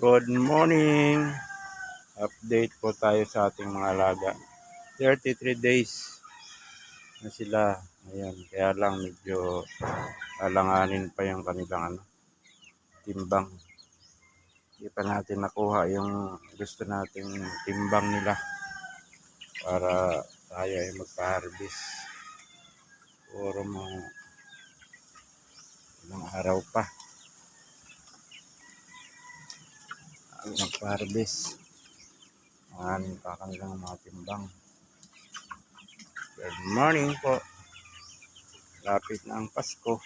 Good morning! Update po tayo sa ating mga alaga. 33 days na sila. Ayan, kaya lang medyo alanganin pa yung kanilang timbang. Hindi pa natin nakuha yung gusto nating timbang nila para tayo ay magpa-harvest. Puro mga ilang araw pa magpa-harvest. Anin pa kanilang mga timbang. Good morning po. Lapit na ang Pasko.